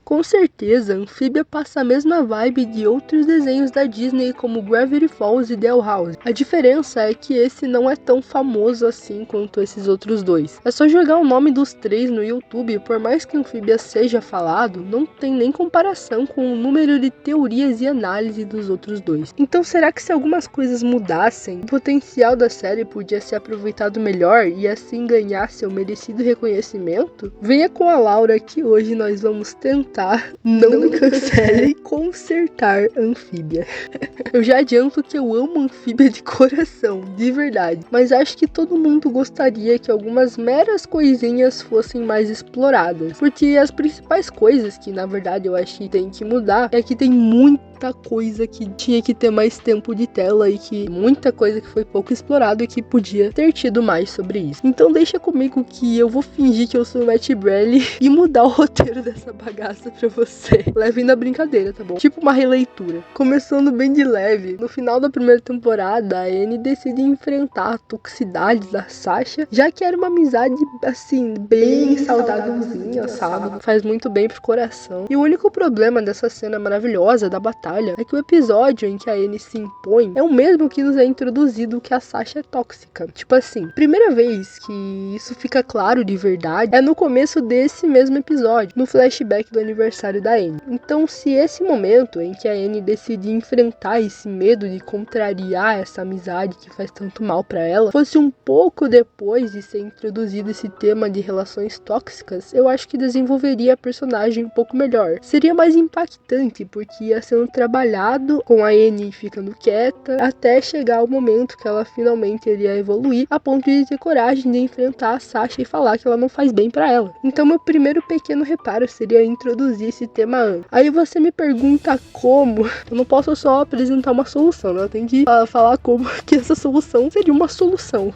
Com certeza, Amphibia passa a mesma vibe de outros desenhos da Disney como Gravity Falls e Doll House. A diferença é que esse não é tão famoso assim quanto esses outros dois. É só jogar o nome dos três no YouTube, por mais que Amphibia seja falado, não tem nem comparação com o número de teorias e análise dos outros dois. Então será que se algumas coisas mudassem, o potencial da série podia ser aproveitado melhor e assim ganhar seu merecido reconhecimento? Venha com a Laura que hoje nós vamos tentar não me cancele consertar Amphibia. Eu já adianto que eu amo Amphibia de coração, de verdade, mas acho que todo mundo gostaria que algumas meras coisinhas fossem mais exploradas, porque as principais coisas que na verdade eu acho que tem que mudar é que tem muita coisa que tinha que ter mais tempo de tela e que muita coisa que foi pouco explorado e que podia ter tido mais sobre isso. Então deixa comigo que eu vou fingir que eu sou o Matt Braley e mudar o roteiro dessa bagaça pra você. Leve na brincadeira, tá bom? Tipo uma releitura. Começando bem de leve, no final da primeira temporada, a Annie decide enfrentar a toxicidade da Sasha, já que era uma amizade, assim, bem saudávelzinha, sabe? Faz muito bem pro coração. E o único problema dessa cena maravilhosa da batalha é que o episódio em que a Annie se impõe é o mesmo que nos é introduzido que a Sasha é tóxica. Tipo assim, primeira vez que isso fica claro de verdade é no começo desse mesmo episódio, no flashback do aniversário da Annie. Então, se esse momento em que a Annie decide enfrentar esse medo de contrariar essa amizade que faz tanto mal pra ela, fosse um pouco depois de ser introduzido esse tema de relações tóxicas, eu acho que desenvolveria a personagem um pouco melhor. Seria mais impactante, porque ia sendo trabalhado com a Annie ficando quieta, até chegar o momento que ela finalmente iria evoluir, a ponto de ter coragem de enfrentar a Sasha e falar que ela não faz bem pra ela. Então, meu primeiro pequeno reparo seria introduzir esse tema antes. Aí você me pergunta como. Eu não posso só apresentar uma solução, né? Eu tenho que falar como que essa solução seria uma solução.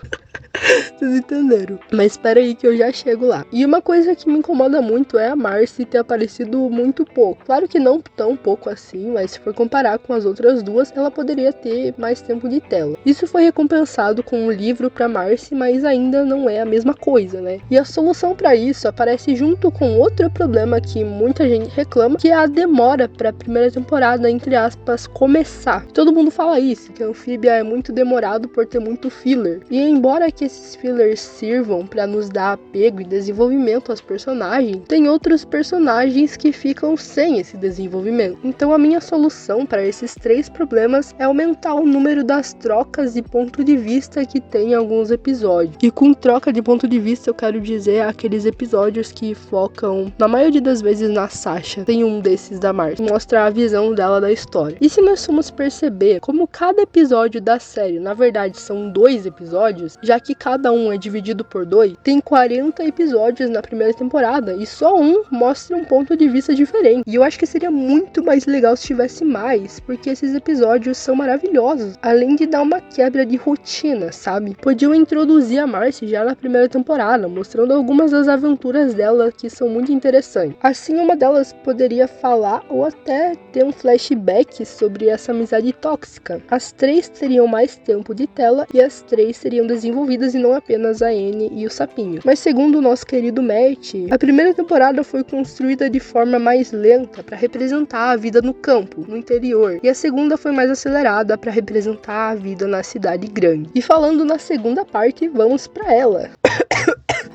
Vocês entenderam? Mas espera aí que eu já chego lá. E uma coisa que me incomoda muito é a Marcy ter aparecido muito pouco. Claro que não tão pouco assim, mas se for comparar com as outras duas, ela poderia ter mais tempo de tela. Isso foi recompensado com um livro pra Marcy, mas ainda não é a mesma coisa, né? E a solução pra isso aparece junto com outro problema que muita gente reclama, que é a demora pra primeira temporada, entre aspas, começar. Todo mundo fala isso, que a Amphibia é muito demorado por ter muito filler. E embora que esses fillers sirvam para nos dar apego e desenvolvimento aos personagens, tem outros personagens que ficam sem esse desenvolvimento. Então a minha solução para esses três problemas é aumentar o número das trocas de ponto de vista que tem em alguns episódios. E com troca de ponto de vista eu quero dizer aqueles episódios que focam, na maioria das vezes, na Sasha. Tem um desses da Marcy, mostra a visão dela da história. E se nós formos perceber como cada episódio da série, na verdade, são 2 episódios, já que cada um é dividido por 2, tem 40 episódios na primeira temporada e só um mostra um ponto de vista diferente. E eu acho que seria muito mais legal se tivesse mais, porque esses episódios são maravilhosos, além de dar uma quebra de rotina, sabe? Podiam introduzir a Marcy já na primeira temporada, mostrando algumas das aventuras dela que são muito interessantes. Assim, uma delas poderia falar ou até ter um flashback sobre essa amizade tóxica. As 3 teriam mais tempo de tela e as 3 seriam desenvolvidas e não apenas a Annie e o Sapinho. Mas segundo o nosso querido Matt, a primeira temporada foi construída de forma mais lenta para representar a vida no campo, no interior, e a segunda foi mais acelerada para representar a vida na cidade grande. E falando na segunda parte, vamos para ela.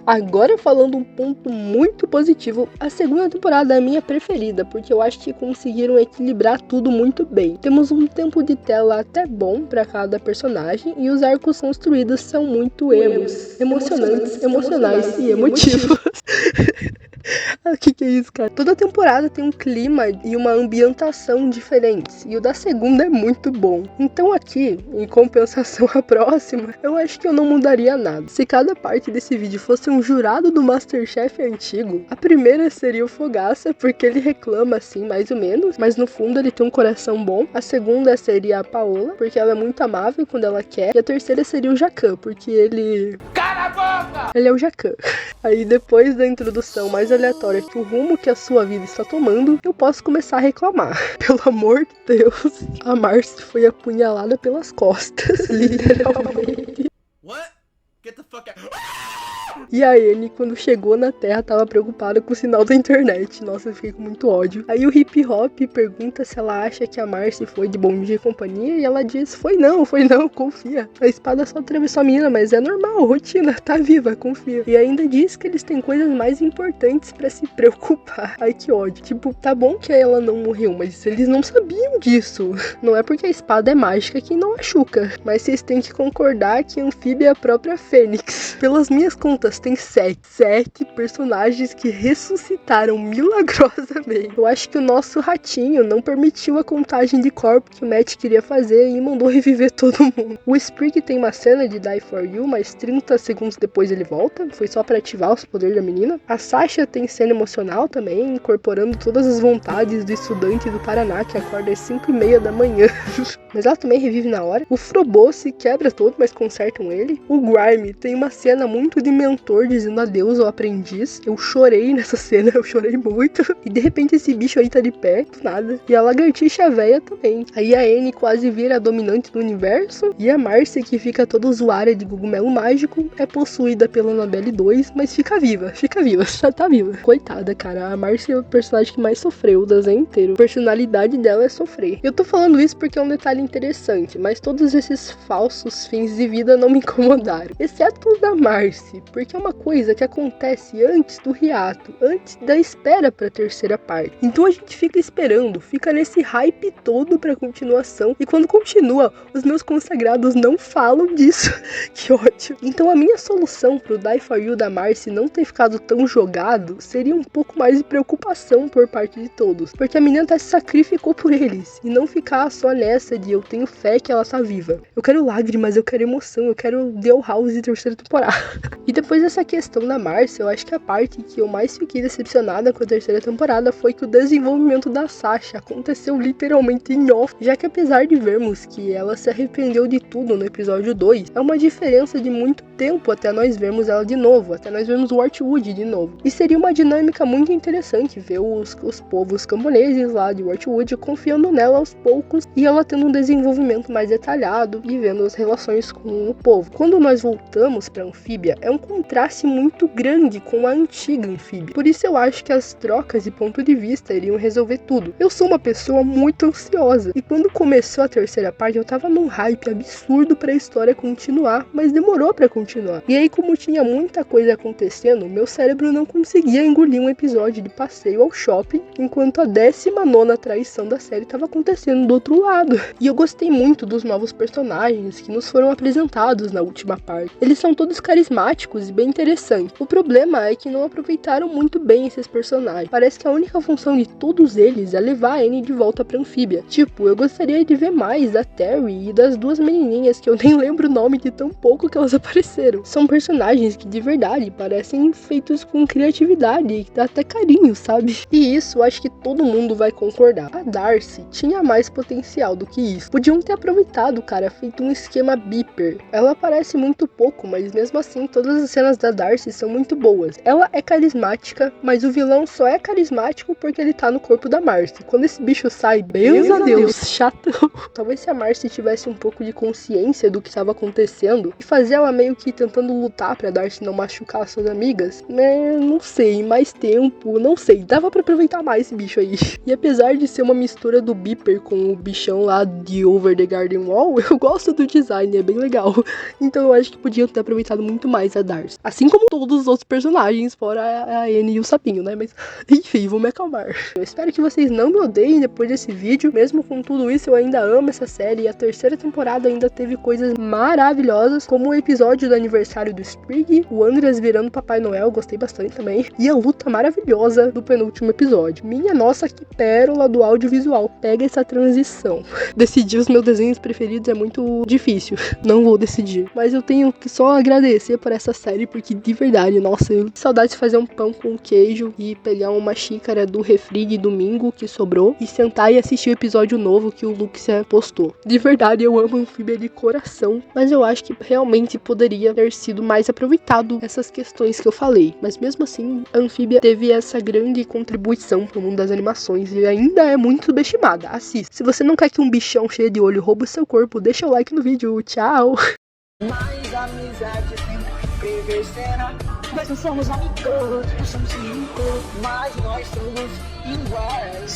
Agora falando um ponto muito positivo, a segunda temporada é a minha preferida, porque eu acho que conseguiram equilibrar tudo muito bem. Temos um tempo de tela até bom para cada personagem e os arcos construídos são muito emocionantes, emocionais e emotivos. O que é isso, cara? Toda temporada tem um clima e uma ambientação diferentes, e o da segunda é muito bom. Então aqui, em compensação à próxima, eu acho que eu não mudaria nada. Se cada parte desse vídeo fosse um jurado do MasterChef antigo, a primeira seria o Fogaça, porque ele reclama assim, mais ou menos, mas no fundo ele tem um coração bom. A segunda seria a Paola, porque ela é muito amável quando ela quer. E a terceira seria o Jacan, porque ele... Cala a boca! Ele é o Jacan. Aí depois da introdução mais aleatória que o rumo que a sua vida está tomando, eu posso começar a reclamar. Pelo amor de Deus, a Marcy foi apunhalada pelas costas, literalmente. What? Get the fuck out. E a Annie, quando chegou na Terra, tava preocupada com o sinal da internet. Nossa, eu fiquei com muito ódio. Aí o Hip Hop pergunta se ela acha que a Marcy foi de bom dia e companhia, e ela diz, foi não, confia. A espada só atravessou a menina, mas é normal, rotina, tá viva, confia. E ainda diz que eles têm coisas mais importantes pra se preocupar. Ai, que ódio. Tipo, tá bom que ela não morreu, mas eles não sabiam disso. Não é porque a espada é mágica que não machuca, mas vocês têm que concordar que Anfíbia é a própria Fênix. Pelas minhas contas, tem 7 personagens que ressuscitaram milagrosamente. Eu acho que o nosso ratinho não permitiu a contagem de corpos que o Matt queria fazer e mandou reviver todo mundo. O Sprig tem uma cena de Die For You, mas 30 segundos depois ele volta. Foi só pra ativar os poderes da menina. A Sasha tem cena emocional também, incorporando todas as vontades do estudante do Paraná que acorda às 5:30 da manhã. Mas ela também revive na hora. O Frobô se quebra todo, mas consertam ele. O Grime tem uma cena muito de mentor dizendo adeus ao aprendiz. Eu chorei nessa cena, eu chorei muito. E de repente esse bicho aí tá de pé, do nada. E a lagartixa véia também. Aí a Annie quase vira a dominante do universo. E a Marcy, que fica toda usuária de cogumelo mágico, é possuída pela Annabelle 2, mas fica viva, tá viva. Coitada, cara, a Marcy é o personagem que mais sofreu o desenho inteiro. A personalidade dela é sofrer. Eu tô falando isso porque é um detalhe interessante, mas todos esses falsos fins de vida não me incomodaram. Exceto o da Marcy, porque é uma coisa que acontece antes do hiato, antes da espera pra terceira parte. Então a gente fica esperando, fica nesse hype todo pra continuação, e quando continua, os meus consagrados não falam disso. Que ótimo. Então a minha solução pro Die For You da Marcy não ter ficado tão jogado seria um pouco mais de preocupação por parte de todos, porque a menina até se sacrificou por eles, e não ficar só nessa de eu tenho fé que ela tá viva. Eu quero lágrimas, eu quero emoção, eu quero Dale House de terceira temporada. E depois dessa questão da Marcy, eu acho que a parte que eu mais fiquei decepcionada com a terceira temporada foi que o desenvolvimento da Sasha aconteceu literalmente em off, já que apesar de vermos que ela se arrependeu de tudo no episódio 2, é uma diferença de muito tempo até nós vermos ela de novo, até nós vermos o Wyrmwood de novo. E seria uma dinâmica muito interessante ver os povos camponeses lá de Wyrmwood confiando nela aos poucos e ela tendo um desenvolvimento mais detalhado e vendo as relações com o povo. Quando nós voltamos para Anfíbia, é um contraste muito grande com a antiga Anfíbia. Por isso eu acho que as trocas de ponto de vista iriam resolver tudo. Eu sou uma pessoa muito ansiosa e quando começou a terceira parte eu tava num hype absurdo pra história continuar, mas demorou pra continuar. E aí, como tinha muita coisa acontecendo, meu cérebro não conseguia engolir um episódio de passeio ao shopping, enquanto a 19ª traição da série tava acontecendo do outro lado. E eu gostei muito dos novos personagens que nos foram apresentados na última parte. Eles são todos carismáticos e bem interessantes. O problema é que não aproveitaram muito bem esses personagens. Parece que a única função de todos eles é levar a Annie de volta pra Anfíbia. Tipo, eu gostaria de ver mais da Terry e das duas menininhas que eu nem lembro o nome de tão pouco que elas apareceram. São personagens que de verdade parecem feitos com criatividade e dá até carinho, sabe? E isso eu acho que todo mundo vai concordar. A Darcy tinha mais potencial do que isso. Podiam ter aproveitado, cara, feito um esquema Beeper. Ela aparece muito pouco, mas mesmo assim todas as cenas da Darcy são muito boas. Ela é carismática, mas o vilão só é carismático porque ele tá no corpo da Marcy. Quando esse bicho sai, Deus a Deus, chato. Talvez se a Marcy tivesse um pouco de consciência do que estava acontecendo e fazer ela meio que tentando lutar pra Darcy não machucar as suas amigas, né, não sei, mais tempo, não sei, dava pra aproveitar mais esse bicho aí. E apesar de ser uma mistura do Beeper com o bichão lá de Over the Garden Wall, eu gosto do design, é bem legal. Então eu acho que podiam ter aproveitado muito mais a Darcy. Assim como todos os outros personagens, fora a Annie e o sapinho, né, mas enfim, vou me acalmar. Eu espero que vocês não me odeiem depois desse vídeo, mesmo com tudo isso eu ainda amo essa série e a terceira temporada ainda teve coisas maravilhosas, como o episódio do aniversário do Sprig, o Andreas virando Papai Noel, gostei bastante também, e a luta maravilhosa do penúltimo episódio. Minha nossa, que pérola do audiovisual, pega essa transição. Decidir os meus desenhos preferidos é muito difícil, não vou decidir, mas eu tenho que só agradecer por essa série, porque de verdade, nossa, eu tenho saudade de fazer um pão com queijo e pegar uma xícara do refri de domingo que sobrou e sentar e assistir o episódio novo que o Luxia postou. De verdade, eu amo Anfíbia de coração, mas eu acho que realmente poderia ter sido mais aproveitado essas questões que eu falei. Mas mesmo assim, a Anfíbia teve essa grande contribuição pro mundo das animações e ainda é muito subestimada. Assista. Se você não quer que um bichão cheio de olho roube o seu corpo, deixa o like no vídeo. Tchau! Mais amizade sempre preversera. Nós não somos amigos, nós somos inimigos, mas nós somos iguais.